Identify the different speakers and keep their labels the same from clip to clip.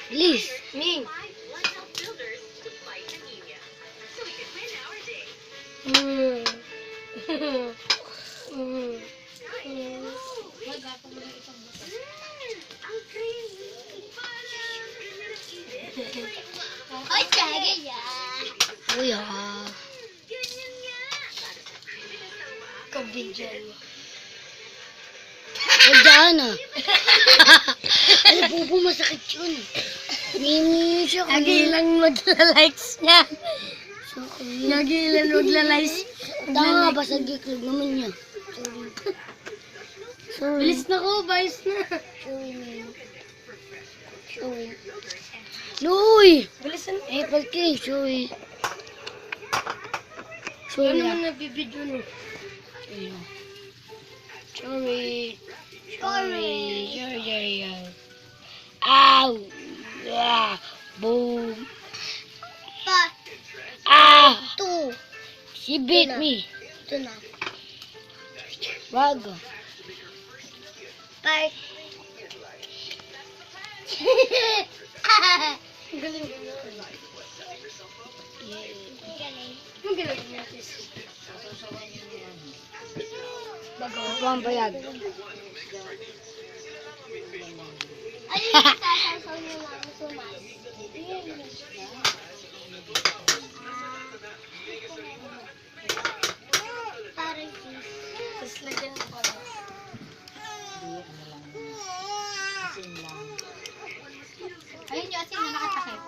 Speaker 1: Please.
Speaker 2: Me. Mm. Mm.
Speaker 3: Ay, talaga yan.
Speaker 1: Uy, ah.
Speaker 2: Kabidyan.
Speaker 1: Huwag dyan, ah. Ay, bubo, masakit yun. Mimi, siya ko.
Speaker 2: Lagi lang magla-likes niya.
Speaker 1: Sorry.
Speaker 2: Lagi lang magla-likes.
Speaker 1: Tanga, basag iklog naman niya. Sorry.
Speaker 2: Bilis na ko, bias na.
Speaker 1: Sorry, man. Sorry. Noy!
Speaker 2: Bilis na.
Speaker 1: Apple cake, sorry.
Speaker 2: Ano
Speaker 1: Sorry,
Speaker 2: naman
Speaker 1: ah.
Speaker 2: nabibidyo no?
Speaker 1: Ayun. Sorry. Sorry. Sorry. Ow! Ah! Boom!
Speaker 3: Pa,
Speaker 1: Ah!
Speaker 3: two.
Speaker 1: She beat me.
Speaker 3: Ito na.
Speaker 1: Wag.
Speaker 3: Part.
Speaker 2: Ang galing. Ang galing niya, sis.
Speaker 1: Ito ang bayag.
Speaker 3: Ano yung sasasaw niyo mga sumas? Parang sis.
Speaker 2: Tapos lagyan ko pala.
Speaker 3: Ayun yung asin na nakatakip.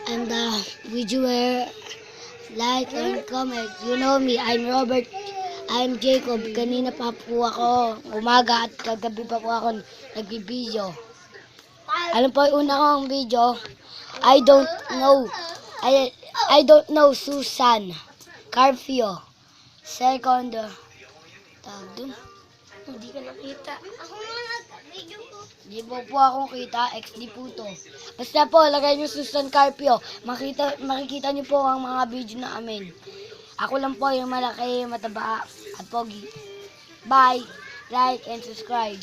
Speaker 1: I'm the visual like and comment. You know me, I'm Robert. I'm Jacob. Kanina pa po ako, umaga at kagabi pa po ako nagbibideo. Alam po yung una kong video? I don't know Susan Carpio. Second, tawag dun.
Speaker 2: Hindi ka nakita.
Speaker 3: Ako nga nag-video ko.
Speaker 1: Di po akong kita, XD po to. Basta po, lagay nyo Susan Carpio. Makikita nyo po ang mga video namin. Ako lang po yung malaki, mataba, at pogi. Bye, like, and subscribe.